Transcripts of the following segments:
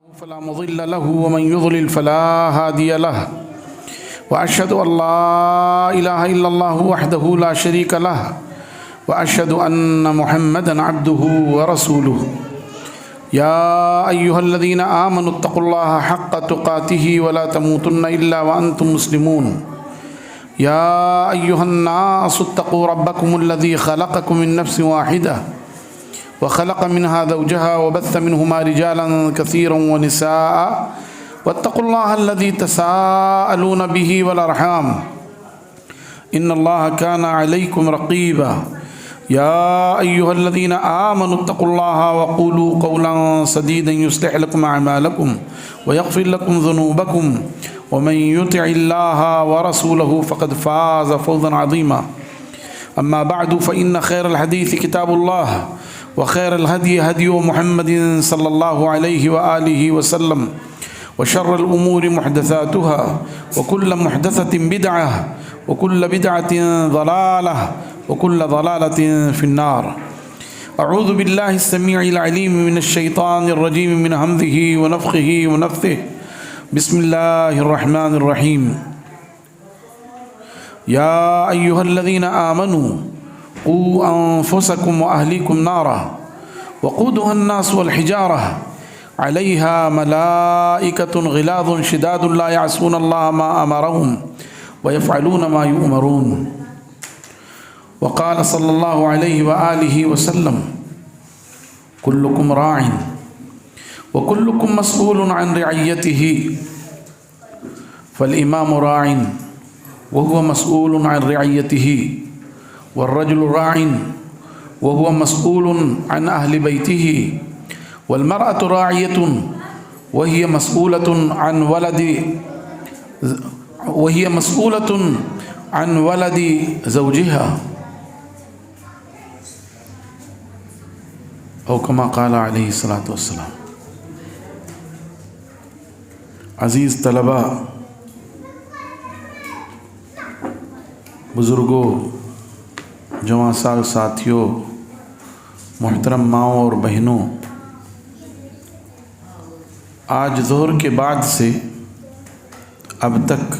فلا مضل له ومن يضلل فلا هادي له وأشهد أن لا إله إلا الله وحده لا شريك له وأشهد أن محمدا عبده ورسوله يا أيها الذين آمنوا اتقوا الله حق تقاته ولا تموتن إلا وأنتم مسلمون يا أيها الناس اتقوا ربكم الذي خلقكم من نفس واحدة وخلق منها زوجها وبث منهما رجالا كثيرا ونساء واتقوا الله الذي تساءلون به والأرحام إن الله كان عليكم رقيبا يا أيها الذين آمنوا اتقوا الله وقولوا قولا سديدا يصلح لكم أعمالكم ويغفر لكم ذنوبكم ومن يطع الله ورسوله فقد فاز فوزا عظيما أما بعد فإن خير الحديث كتاب الله وخير الهدي هدي محمد صلى الله عليه وآله وسلم وشر الأمور محدثاتها وكل محدثة بدعة وكل بدعة ضلالة وكل ضلالة في النار. أعوذ بالله السميع العليم من الشيطان الرجيم من همزه ونفخه ونفثه. بسم الله الرحمن الرحيم. يا أيها الذين آمنوا قوا أنفسكم وأهليكم نارا وقودها الناس والحجارة عليها ملائكة غلاظ شداد لا يعصون الله ما أمرهم ويفعلون ما يؤمرون. وقال صلى الله عليه وآله وسلم كلكم راع وكلكم مسؤول عن رعيته فالإمام راع وهو مسؤول عن رعيته والرجل راع وهو مسؤول عن أهل بيته والمرأة راعية وهي مسؤولة عن ولد زوجها أو كما قال عليه الصلاة والسلام. عزیز طلباء، بزرگوں، جوان سال ساتھیوں، محترم ماؤں اور بہنوں، آج ظہر کے بعد سے اب تک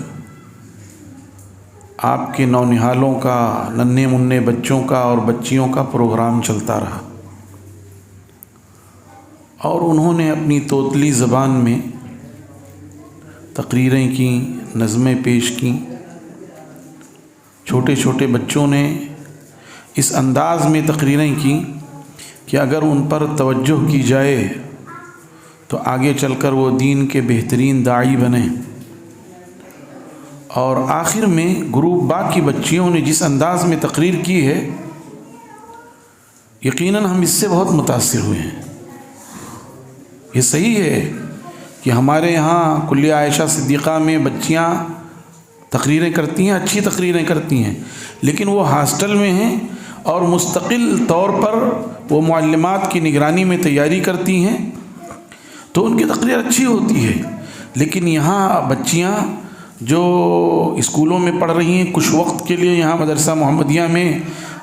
آپ کے نونہالوں کا، ننھے منھے بچوں کا اور بچیوں کا پروگرام چلتا رہا اور انہوں نے اپنی توتلی زبان میں تقریریں کیں، نظمیں پیش کیں. چھوٹے چھوٹے بچوں نے اس انداز میں تقریریں کیں کہ اگر ان پر توجہ کی جائے تو آگے چل کر وہ دین کے بہترین داعی بنیں. اور آخر میں گروپ با کی بچیوں نے جس انداز میں تقریر کی ہے، یقیناً ہم اس سے بہت متاثر ہوئے ہیں. یہ صحیح ہے کہ ہمارے یہاں کلیہ عائشہ صدیقہ میں بچیاں تقریریں کرتی ہیں، اچھی تقریریں کرتی ہیں، لیکن وہ ہاسٹل میں ہیں اور مستقل طور پر وہ معلمات کی نگرانی میں تیاری کرتی ہیں تو ان کی تقریر اچھی ہوتی ہے. لیکن یہاں بچیاں جو اسکولوں میں پڑھ رہی ہیں، کچھ وقت کے لیے یہاں مدرسہ محمدیہ میں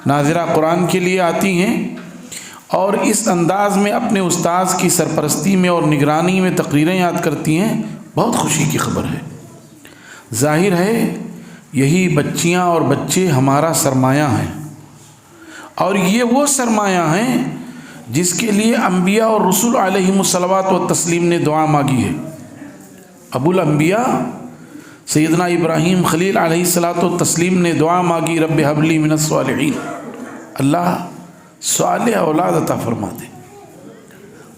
ناظرہ قرآن کے لیے آتی ہیں اور اس انداز میں اپنے استاذ کی سرپرستی میں اور نگرانی میں تقریریں یاد کرتی ہیں، بہت خوشی کی خبر ہے. ظاہر ہے یہی بچیاں اور بچے ہمارا سرمایہ ہیں اور یہ وہ سرمایہ ہیں جس کے لیے انبیاء اور رسول علیہم الصلوات والتسلیم نے دعا مانگی ہے. ابو الانبیاء سیدنا ابراہیم خلیل علیہ الصلوات والتسلیم نے دعا مانگی، رب ہب لی من الصالحین، اللہ صالح اولاد عطا فرما دے.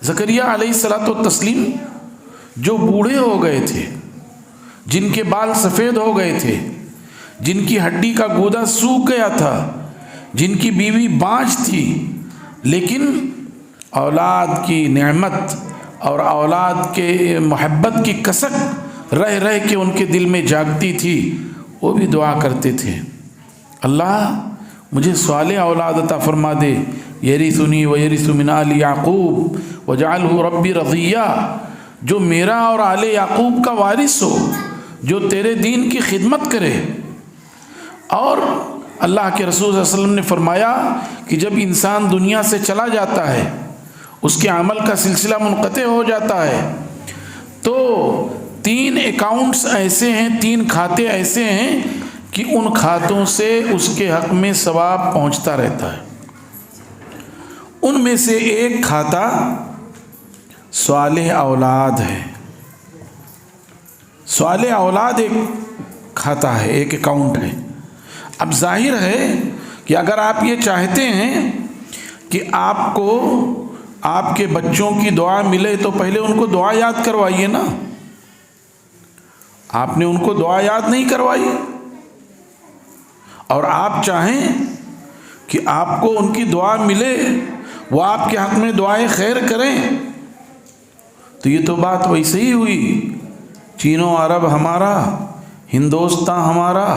زکریا علیہ الصلوات والتسلیم جو بوڑھے ہو گئے تھے، جن کے بال سفید ہو گئے تھے، جن کی ہڈی کا گودا سوکھ گیا تھا، جن کی بیوی بانجھ تھی، لیکن اولاد کی نعمت اور اولاد کے محبت کی کسک رہ رہ کے ان کے دل میں جاگتی تھی، وہ بھی دعا کرتے تھے، اللہ مجھے صالح اولاد عطا فرما دے، یرثنی ویرث من آل یعقوب وجعلہ ربی رضیہ، جو میرا اور آل یعقوب کا وارث ہو، جو تیرے دین کی خدمت کرے. اور اللہ کے رسول صلی اللہ علیہ وسلم نے فرمایا کہ جب انسان دنیا سے چلا جاتا ہے، اس کے عمل کا سلسلہ منقطع ہو جاتا ہے تو 3 اکاؤنٹس ایسے ہیں، 3 کھاتے ایسے ہیں کہ ان کھاتوں سے اس کے حق میں ثواب پہنچتا رہتا ہے۔ ان میں سے ایک کھاتا صالح اولاد ہے۔ صالح اولاد ایک کھاتا ہے، ایک اکاؤنٹ ہے۔ اب ظاہر ہے کہ اگر آپ یہ چاہتے ہیں کہ آپ کو آپ کے بچوں کی دعا ملے تو پہلے ان کو دعا یاد کروائیے نا۔ آپ نے ان کو دعا یاد نہیں کروائی، اور آپ چاہیں کہ آپ کو ان کی دعا ملے، وہ آپ کے حق میں دعائیں خیر کریں، تو یہ تو بات ویسے ہی ہوئی، چین و عرب ہمارا، ہندوستان ہمارا،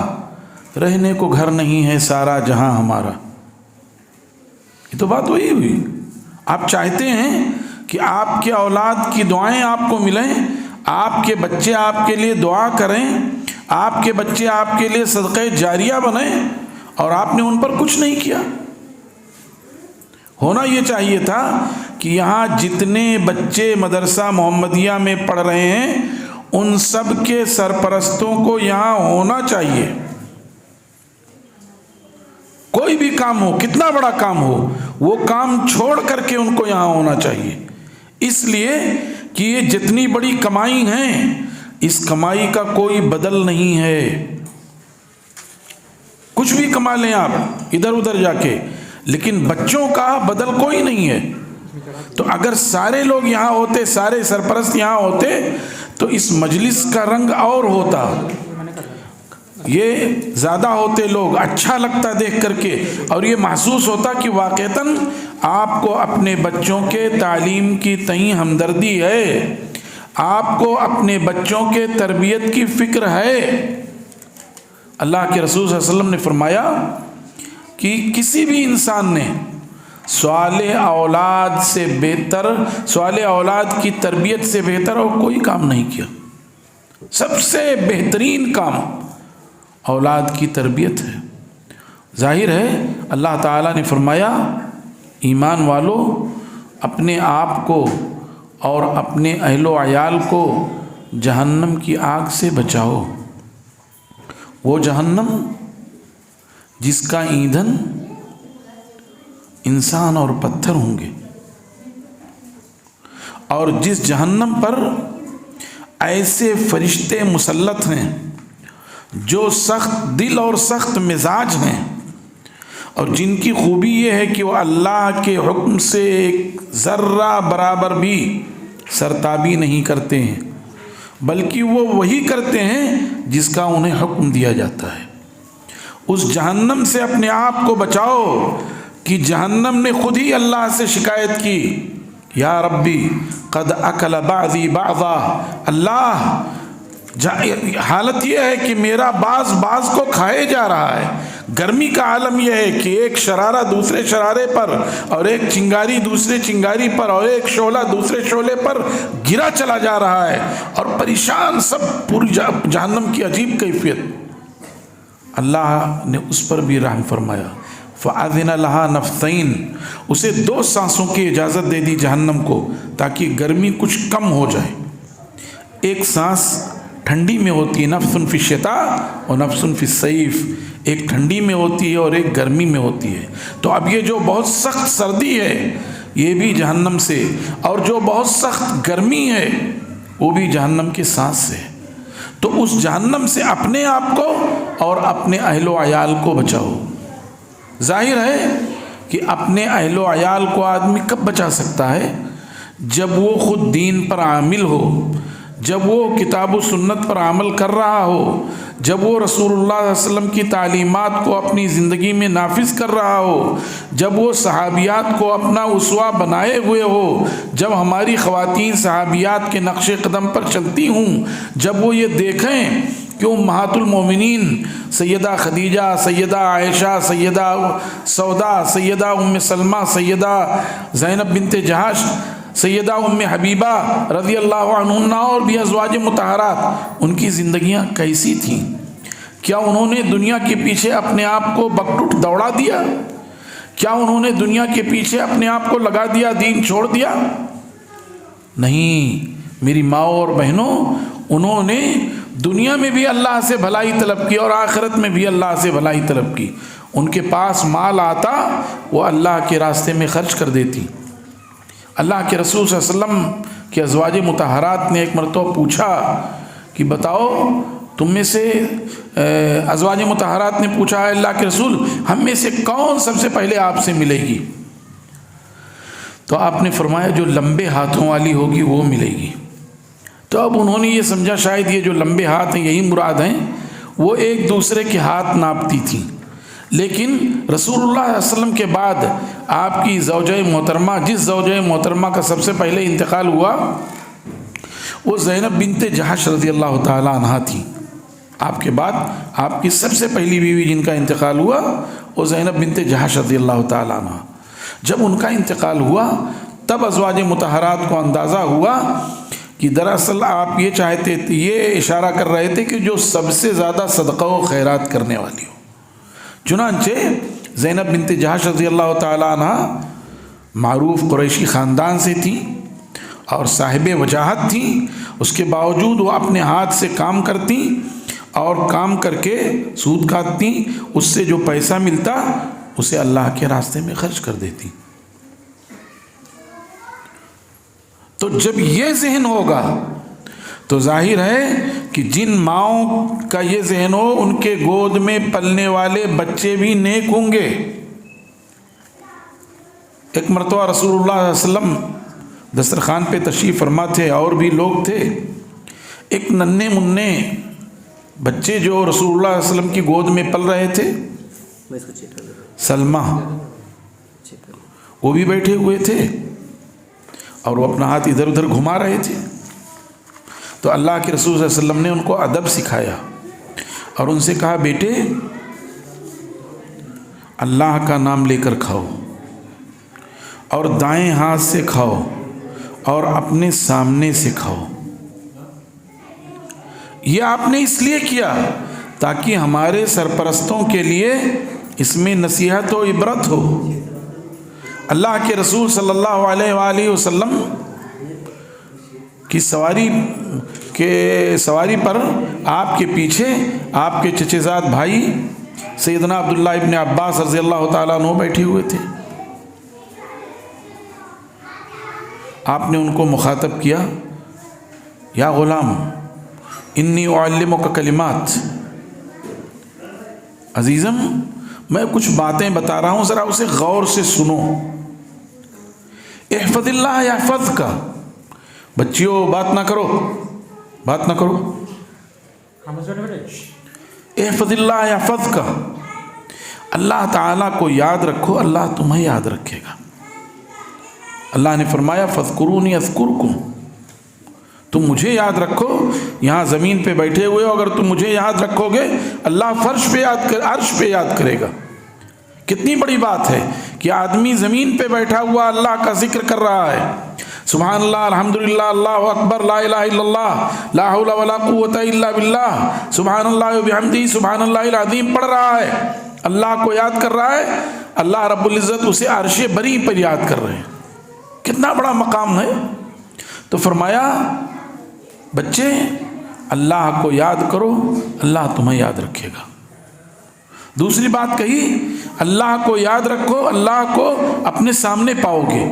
رہنے کو گھر نہیں ہے سارا جہاں ہمارا۔ یہ تو بات وہی ہوئی۔ آپ چاہتے ہیں کہ آپ کے اولاد کی دعائیں آپ کو ملیں، آپ کے بچے آپ کے لیے دعا کریں، آپ کے بچے آپ کے لیے صدقہ جاریہ بنیں، اور آپ نے ان پر کچھ نہیں کیا۔ ہونا یہ چاہیے تھا کہ یہاں جتنے بچے مدرسہ محمدیہ میں پڑھ رہے ہیں ان سب کے سرپرستوں کو یہاں ہونا چاہیے۔ کوئی بھی کام ہو، کتنا بڑا کام ہو، وہ کام چھوڑ کر کے ان کو یہاں ہونا چاہیے، اس لیے کہ یہ جتنی بڑی کمائی ہیں اس کمائی کا کوئی بدل نہیں ہے۔ کچھ بھی کما لیں آپ ادھر ادھر جا کے، لیکن بچوں کا بدل کوئی نہیں ہے۔ تو اگر سارے لوگ یہاں ہوتے، سارے سرپرست یہاں ہوتے تو اس مجلس کا رنگ اور ہوتا، یہ زیادہ ہوتے لوگ، اچھا لگتا دیکھ کر کے، اور یہ محسوس ہوتا کہ واقعتاً آپ کو اپنے بچوں کے تعلیم کی تئیں ہمدردی ہے، آپ کو اپنے بچوں کے تربیت کی فکر ہے۔ اللہ کے رسول صلی اللہ علیہ وسلم نے فرمایا کہ کسی بھی انسان نے صالح اولاد سے بہتر، صالح اولاد کی تربیت سے بہتر اور کوئی کام نہیں کیا۔ سب سے بہترین کام اولاد کی تربیت ہے۔ ظاہر ہے اللہ تعالیٰ نے فرمایا ایمان والو اپنے آپ کو اور اپنے اہل و عیال کو جہنم کی آگ سے بچاؤ، وہ جہنم جس کا ایندھن انسان اور پتھر ہوں گے، اور جس جہنم پر ایسے فرشتے مسلط ہیں جو سخت دل اور سخت مزاج ہیں، اور جن کی خوبی یہ ہے کہ وہ اللہ کے حکم سے ایک ذرہ برابر بھی سرتابی نہیں کرتے ہیں، بلکہ وہ وہی کرتے ہیں جس کا انہیں حکم دیا جاتا ہے۔ اس جہنم سے اپنے آپ کو بچاؤ کہ جہنم نے خود ہی اللہ سے شکایت کی، یا ربی قد اکل بعضی بعضا، اللہ حالت یہ ہے کہ میرا بعض کو کھائے جا رہا ہے۔ گرمی کا عالم یہ ہے کہ ایک شرارہ دوسرے شرارے پر، اور ایک چنگاری دوسرے چنگاری پر، اور ایک شعلہ دوسرے شعلے پر گرا چلا جا رہا ہے، اور پریشان سب، پوری جہنم کی عجیب کیفیت۔ اللہ نے اس پر بھی رحم فرمایا، فَأَذِنَ لَهَا نَفْثَيْن، اسے 2 سانسوں کی اجازت دے دی جہنم کو تاکہ گرمی کچھ کم ہو جائے۔ ایک سانس ٹھنڈی میں ہوتی ہے، نفس فی الشتاء و نفس فی الصیف، ایک ٹھنڈی میں ہوتی ہے اور ایک گرمی میں ہوتی ہے۔ تو اب یہ جو بہت سخت سردی ہے یہ بھی جہنم سے، اور جو بہت سخت گرمی ہے وہ بھی جہنم کے سانس سے۔ تو اس جہنم سے اپنے آپ کو اور اپنے اہل و عیال کو بچاؤ۔ ظاہر ہے کہ اپنے اہل و عیال کو آدمی کب بچا سکتا ہے؟ جب وہ خود دین پر عامل ہو، جب وہ کتاب و سنت پر عمل کر رہا ہو، جب وہ رسول اللہ صلی اللہ علیہ وسلم کی تعلیمات کو اپنی زندگی میں نافذ کر رہا ہو، جب وہ صحابیات کو اپنا اسوہ بنائے ہوئے ہو، جب ہماری خواتین صحابیات کے نقش قدم پر چلتی ہوں، جب وہ یہ دیکھیں کہ امہات المومنین سیدہ خدیجہ، سیدہ عائشہ، سیدہ سودا، سیدہ ام سلمہ، سیدہ زینب بنت جہش، سیدہ ام حبیبہ رضی اللہ عنہا اور بھی ازواج مطہرات، ان کی زندگیاں کیسی تھیں؟ کیا انہوں نے دنیا کے پیچھے اپنے آپ کو بکٹوٹ دوڑا دیا؟ کیا انہوں نے دنیا کے پیچھے اپنے آپ کو لگا دیا، دین چھوڑ دیا؟ نہیں، میری ماؤں اور بہنوں، انہوں نے دنیا میں بھی اللہ سے بھلائی طلب کی اور آخرت میں بھی اللہ سے بھلائی طلب کی. ان کے پاس مال آتا وہ اللہ کے راستے میں خرچ کر دیتی. اللہ کے رسول صلی اللہ علیہ وسلم کے ازواج مطہرات نے ایک مرتبہ پوچھا کہ بتاؤ تم میں سے، ازواج مطہرات نے پوچھا ہے اللہ کے رسول ہم میں سے کون سب سے پہلے آپ سے ملے گی؟ تو آپ نے فرمایا جو لمبے ہاتھوں والی ہوگی وہ ملے گی. تو اب انہوں نے یہ سمجھا شاید یہ جو لمبے ہاتھ ہیں یہی مراد ہیں. وہ ایک دوسرے کے ہاتھ ناپتی تھیں، لیکن رسول اللہ صلی اللہ علیہ وسلم کے بعد آپ کی زوجہ محترمہ، جس زوجہ محترمہ کا سب سے پہلے انتقال ہوا وہ زینب بنت جہش رضی اللہ تعالیٰ عنہا تھی. آپ کے بعد آپ کی سب سے پہلی بیوی جن کا انتقال ہوا وہ زینب بنت جہش رضی اللہ تعالیٰ عنہا. جب ان کا انتقال ہوا تب ازواج مطہرات کو اندازہ ہوا کہ دراصل آپ یہ چاہتے تھے، یہ اشارہ کر رہے تھے کہ جو سب سے زیادہ صدقہ و خیرات کرنے والی ہو. چنانچہ زینب بنت جہش رضی اللہ تعالیٰ عنہ معروف قریشی خاندان سے تھیں اور صاحب وجاہت تھیں. اس کے باوجود وہ اپنے ہاتھ سے کام کرتی اور کام کر کے سود کھاتی. اس سے جو پیسہ ملتا اسے اللہ کے راستے میں خرچ کر دیتی. تو جب یہ ذہن ہوگا تو ظاہر ہے کہ جن ماؤں کا یہ ذہن ہو ان کے گود میں پلنے والے بچے بھی نیک ہوں گے. ایک مرتبہ رسول اللہ صلی اللہ علیہ وسلم دسترخوان پہ تشریف فرما تھے اور بھی لوگ تھے. ایک ننھے مننے بچے جو رسول اللہ صلی اللہ علیہ وسلم کی گود میں پل رہے تھے، سلمہ، وہ بھی بیٹھے ہوئے تھے اور وہ اپنا ہاتھ ادھر ادھر گھما رہے تھے. تو اللہ کے رسول صلی اللہ علیہ وسلم نے ان کو ادب سکھایا اور ان سے کہا بیٹے اللہ کا نام لے کر کھاؤ اور دائیں ہاتھ سے کھاؤ اور اپنے سامنے سے کھاؤ. یہ آپ نے اس لیے کیا تاکہ ہمارے سرپرستوں کے لیے اس میں نصیحت و عبرت ہو. اللہ کے رسول صلی اللہ علیہ وآلہ وسلم کی سواری پر آپ کے پیچھے آپ کے چچے زاد بھائی سیدنا عبداللہ ابن عباس رضی اللہ تعالیٰ عنہ بیٹھے ہوئے تھے. آپ نے ان کو مخاطب کیا، یا غلام انی اعلمک کلمات، عزیزم میں کچھ باتیں بتا رہا ہوں ذرا اسے غور سے سنو. احفظ اللہ یحفظک، بچیوں بات نہ کرو، بات نہ کرو. احفظ اللہ یحفظک، اللہ تعالیٰ کو یاد رکھو اللہ تمہیں یاد رکھے گا. اللہ نے فرمایا فاذکرونی اذکرکم، تم مجھے یاد رکھو. یہاں زمین پہ بیٹھے ہوئے ہو، اگر تم مجھے یاد رکھو گے اللہ عرش پہ یاد کرے گا. کتنی بڑی بات ہے کہ آدمی زمین پہ بیٹھا ہوا اللہ کا ذکر کر رہا ہے، سبحان اللہ، الحمدللہ، اللہ اکبر، لا الہ الا اللہ، لا حول ولا قوت الا باللہ، سبحان اللہ وبحمدہ، سبحان اللہ العظیم پڑھ رہا ہے، اللہ کو یاد کر رہا ہے. اللہ رب العزت اسے عرش بری پر یاد کر رہے ہیں. کتنا بڑا مقام ہے. تو فرمایا بچے اللہ کو یاد کرو اللہ تمہیں یاد رکھے گا. دوسری بات کہی اللہ کو یاد رکھو اللہ کو اپنے سامنے پاؤ گے.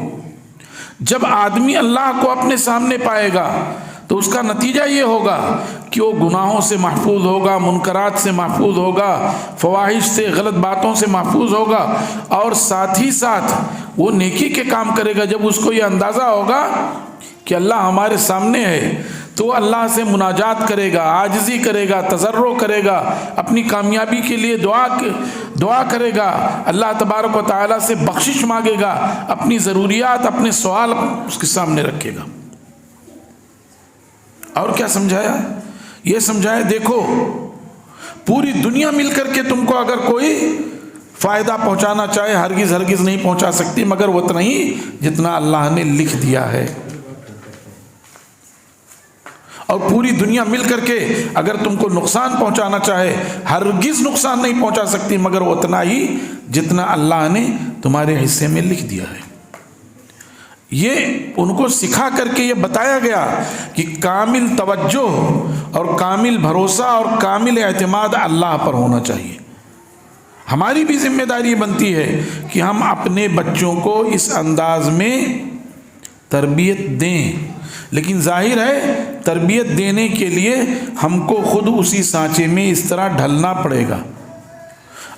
جب آدمی اللہ کو اپنے سامنے پائے گا تو اس کا نتیجہ یہ ہوگا کہ وہ گناہوں سے محفوظ ہوگا، منکرات سے محفوظ ہوگا، فواحش سے، غلط باتوں سے محفوظ ہوگا، اور ساتھ ہی ساتھ وہ نیکی کے کام کرے گا. جب اس کو یہ اندازہ ہوگا کہ اللہ ہمارے سامنے ہے تو وہ اللہ سے مناجات کرے گا، عاجزی کرے گا، تضرع کرے گا، اپنی کامیابی کے لیے دعا کرے گا، اللہ تبارک و تعالیٰ سے بخشش مانگے گا، اپنی ضروریات، اپنے سوال اس کے سامنے رکھے گا. اور کیا سمجھایا؟ یہ سمجھایا دیکھو پوری دنیا مل کر کے تم کو اگر کوئی فائدہ پہنچانا چاہے ہرگز نہیں پہنچا سکتی مگر اتنا ہی جتنا اللہ نے لکھ دیا ہے. اور پوری دنیا مل کر کے اگر تم کو نقصان پہنچانا چاہے ہرگز نقصان نہیں پہنچا سکتی مگر اتنا ہی جتنا اللہ نے تمہارے حصے میں لکھ دیا ہے. یہ ان کو سکھا کر کے یہ بتایا گیا کہ کامل توجہ اور کامل بھروسہ اور کامل اعتماد اللہ پر ہونا چاہیے۔ ہماری بھی ذمہ داری بنتی ہے کہ ہم اپنے بچوں کو اس انداز میں تربیت دیں، لیکن ظاہر ہے تربیت دینے کے لیے ہم کو خود اسی سانچے میں اس طرح ڈھلنا پڑے گا۔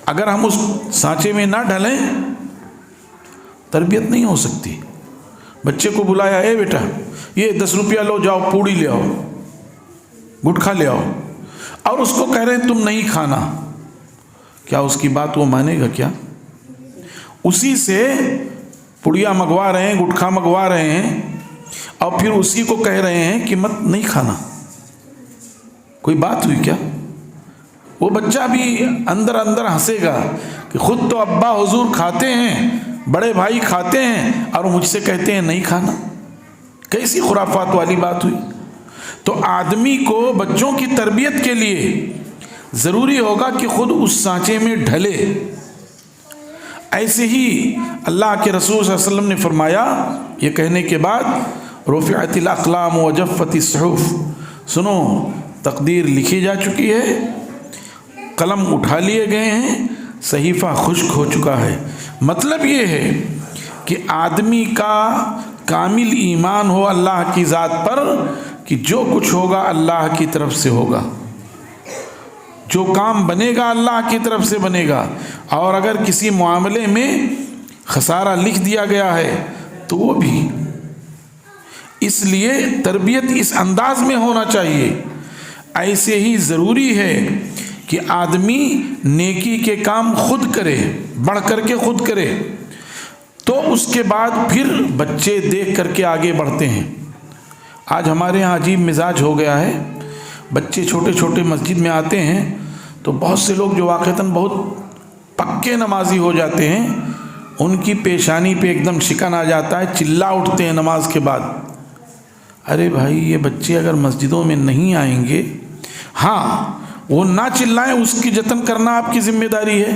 اگر ہم اس سانچے میں نہ ڈھلیں تربیت نہیں ہو سکتی۔ بچے کو بلایا، اے بیٹا یہ 10 روپیہ لو، جاؤ پوڑی لے آؤ، گٹکھا لے آؤ، اور اس کو کہہ رہے ہیں تم نہیں کھانا، کیا اس کی بات وہ مانے گا؟ کیا اسی سے پڑیا منگوا رہے ہیں، گٹکھا منگوا رہے ہیں، اور پھر اسی کو کہہ رہے ہیں کہ مت نہیں کھانا؟ کوئی بات ہوئی کیا؟ وہ بچہ بھی اندر اندر ہنسے گا کہ خود تو ابا حضور کھاتے ہیں، بڑے بھائی کھاتے ہیں، اور مجھ سے کہتے ہیں نہیں کھانا۔ کیسی خرافات والی بات ہوئی؟ تو آدمی کو بچوں کی تربیت کے لیے ضروری ہوگا کہ خود اس سانچے میں ڈھلے۔ ایسے ہی اللہ کے رسول صلی اللہ علیہ وسلم نے فرمایا، یہ کہنے کے بعد رفعت الاقلام وجفت الصحف، سنو تقدیر لکھی جا چکی ہے، قلم اٹھا لیے گئے ہیں، صحیفہ خشک ہو چکا ہے۔ مطلب یہ ہے کہ آدمی کا کامل ایمان ہو اللہ کی ذات پر کہ جو کچھ ہوگا اللہ کی طرف سے ہوگا، جو کام بنے گا اللہ کی طرف سے بنے گا، اور اگر کسی معاملے میں خسارہ لکھ دیا گیا ہے تو وہ بھی۔ اس لیے تربیت اس انداز میں ہونا چاہیے۔ ایسے ہی ضروری ہے کہ آدمی نیکی کے کام خود کرے، بڑھ کر کے خود کرے، تو اس کے بعد پھر بچے دیکھ کر کے آگے بڑھتے ہیں۔ آج ہمارے ہاں عجیب مزاج ہو گیا ہے، بچے چھوٹے چھوٹے مسجد میں آتے ہیں تو بہت سے لوگ جو واقعتاً بہت پکے نمازی ہو جاتے ہیں، ان کی پیشانی پہ ایک دم شکن آ جاتا ہے، چلا اٹھتے ہیں نماز کے بعد۔ ارے بھائی یہ بچے اگر مسجدوں میں نہیں آئیں گے، ہاں وہ نہ چلائیں، اس کی جتن کرنا آپ کی ذمہ داری ہے۔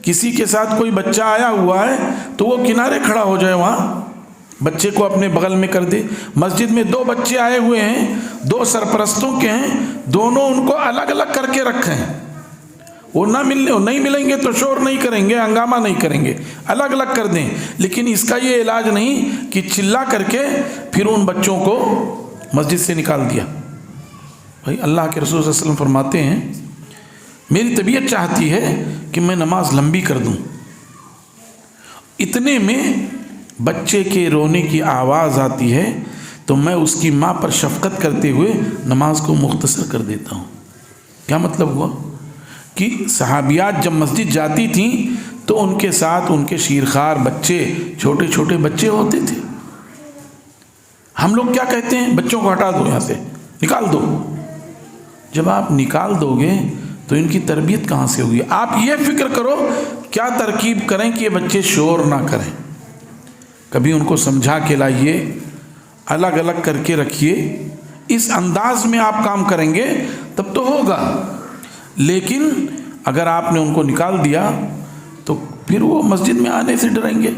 کسی کے ساتھ کوئی بچہ آیا ہوا ہے تو وہ کنارے کھڑا ہو جائے، وہاں بچے کو اپنے بغل میں کر دے۔ مسجد میں 2 بچے آئے ہوئے ہیں، 2 سرپرستوں کے ہیں، دونوں ان کو الگ الگ کر کے رکھیں۔ وہ نہیں ملیں گے تو شور نہیں کریں گے، ہنگامہ نہیں کریں گے، الگ الگ کر دیں۔ لیکن اس کا یہ علاج نہیں کہ چلا کر کے پھر ان بچوں کو مسجد سے نکال دیا۔ بھائی اللہ کے رسول صلی اللہ علیہ وسلم فرماتے ہیں میری طبیعت چاہتی ہے کہ میں نماز لمبی کر دوں، اتنے میں بچے کے رونے کی آواز آتی ہے تو میں اس کی ماں پر شفقت کرتے ہوئے نماز کو مختصر کر دیتا ہوں۔ کیا مطلب ہوا کہ صحابیات جب مسجد جاتی تھیں تو ان کے ساتھ ان کے شیرخوار بچے، چھوٹے چھوٹے بچے ہوتے تھے۔ ہم لوگ کیا کہتے ہیں؟ بچوں کو ہٹا دو، یہاں سے نکال دو۔ جب آپ نکال دو گے تو ان کی تربیت کہاں سے ہوگی؟ آپ یہ فکر کرو کیا ترکیب کریں کہ یہ بچے شور نہ کریں۔ کبھی ان کو سمجھا کے لائیے، الگ الگ کر کے رکھیے، اس انداز میں آپ کام کریں گے تب تو ہوگا۔ لیکن اگر آپ نے ان کو نکال دیا تو پھر وہ مسجد میں آنے سے ڈریں گے۔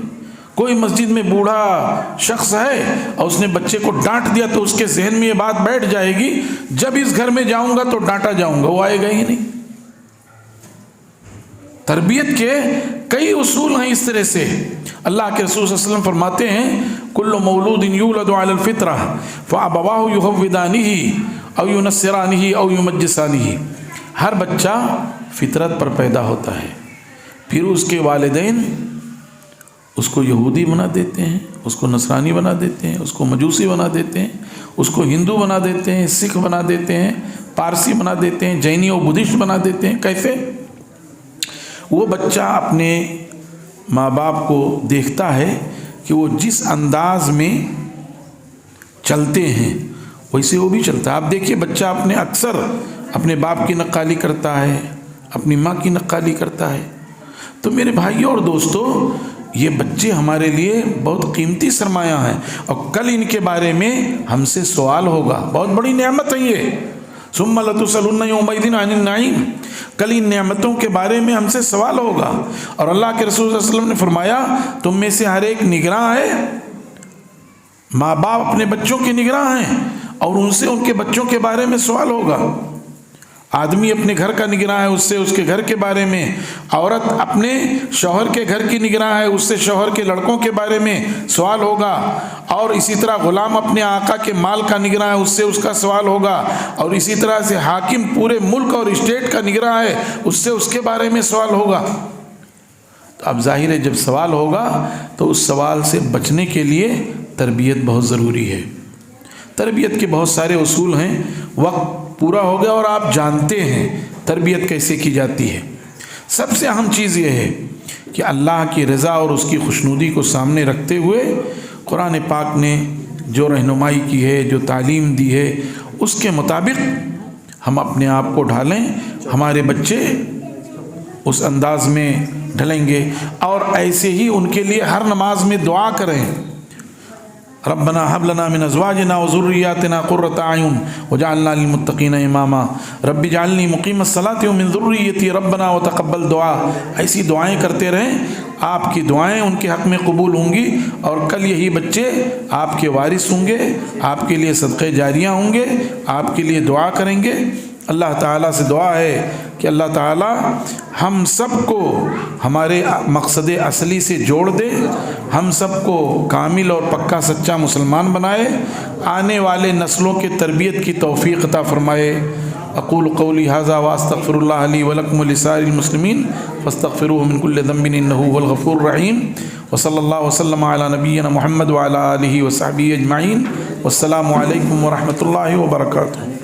کوئی مسجد میں بوڑھا شخص ہے اور اس نے بچے کو ڈانٹ دیا تو اس کے ذہن میں یہ بات بیٹھ جائے گی جب اس گھر میں جاؤں گا تو ڈانٹا جاؤں گا، وہ آئے گا ہی نہیں۔ تربیت کے کئی اصول ہیں اس طرح سے۔ اللہ کے رسول صلی اللہ علیہ وسلم فرماتے ہیں کل مولود یولد علی الفطرہ فابواہ یحودانہ او ینصرانہ او یمجسانہ، ہر بچہ فطرت پر پیدا ہوتا ہے، پھر اس کے والدین اس کو یہودی بنا دیتے ہیں، اس کو نصرانی بنا دیتے ہیں، اس کو مجوسی بنا دیتے ہیں، اس کو ہندو بنا دیتے ہیں، سکھ بنا دیتے ہیں، پارسی بنا دیتے ہیں، جینی و بدھسٹ بنا دیتے ہیں۔ کیسے؟ وہ بچہ اپنے ماں باپ کو دیکھتا ہے کہ وہ جس انداز میں چلتے ہیں ویسے وہ بھی چلتا ہے۔ آپ دیکھیے بچہ اکثر اپنے باپ کی نقالی کرتا ہے، اپنی ماں کی نقالی کرتا ہے۔ تو میرے بھائیوں اور دوستوں، یہ بچے ہمارے لیے بہت قیمتی سرمایہ ہیں، اور کل ان کے بارے میں ہم سے سوال ہوگا۔ بہت بڑی نعمت ہے یہ، ثم لتسألن یومئذ عن النعیم، کل ان نعمتوں کے بارے میں ہم سے سوال ہوگا۔ اور اللہ کے رسول صلی اللہ علیہ وسلم نے فرمایا تم میں سے ہر ایک نگراں ہے ماں باپ اپنے بچوں کے نگراں ہیں اور ان سے ان کے بچوں کے بارے میں سوال ہوگا۔ آدمی اپنے گھر کا نگراں ہے، اس سے اس کے گھر کے بارے میں، عورت اپنے شوہر کے گھر کی نگراں ہے، اس سے شوہر کے لڑکوں کے بارے میں سوال ہوگا، اور اسی طرح غلام اپنے آقا کے مال کا نگراں ہے، اس سے اس کا سوال ہوگا، اور اسی طرح سے حاکم پورے ملک اور اسٹیٹ کا نگراں ہے، اس سے اس کے بارے میں سوال ہوگا۔ تو اب ظاہر ہے جب سوال ہوگا تو اس سوال سے بچنے کے لیے تربیت بہت ضروری ہے۔ تربیت کے بہت سارے اصول ہیں، وقت پورا ہو گیا اور آپ جانتے ہیں تربیت کیسے کی جاتی ہے۔ سب سے اہم چیز یہ ہے کہ اللہ کی رضا اور اس کی خوشنودی کو سامنے رکھتے ہوئے قرآن پاک نے جو رہنمائی کی ہے، جو تعلیم دی ہے، اس کے مطابق ہم اپنے آپ کو ڈھالیں، ہمارے بچے اس انداز میں ڈھلیں گے۔ اور ایسے ہی ان کے لیے ہر نماز میں دعا کریں، ربنا هب لنا من ازواجنا وذرياتنا قرة اعين واجعلنا للمتقين اماما رب اجعلني مقيم الصلاة ومن ذريتي ربنا وتقبل دعا۔ ایسی دعائیں کرتے رہیں، آپ کی دعائیں ان کے حق میں قبول ہوں گی، اور کل یہی بچے آپ کے وارث ہوں گے، آپ کے لیے صدقے جاریہ ہوں گے، آپ کے لیے دعا کریں گے۔ اللہ تعالیٰ سے دعا ہے کہ اللہ تعالیٰ ہم سب کو ہمارے مقصد اصلی سے جوڑ دے، ہم سب کو کامل اور پکا سچا مسلمان بنائے، آنے والے نسلوں کے تربیت کی توفیق عطا فرمائے۔ اقول قولی ھذا واستغفر اللہ لی ولکم ولسائر المسلمین فاستغفروہ من کل ذنب انہ هو الغفور الرحیم، وصلی اللہ وسلم علی نبینا محمد وعلی آلہ وصحبہ اجمعین، والسلام علیکم ورحمۃ اللہ وبرکاتہ۔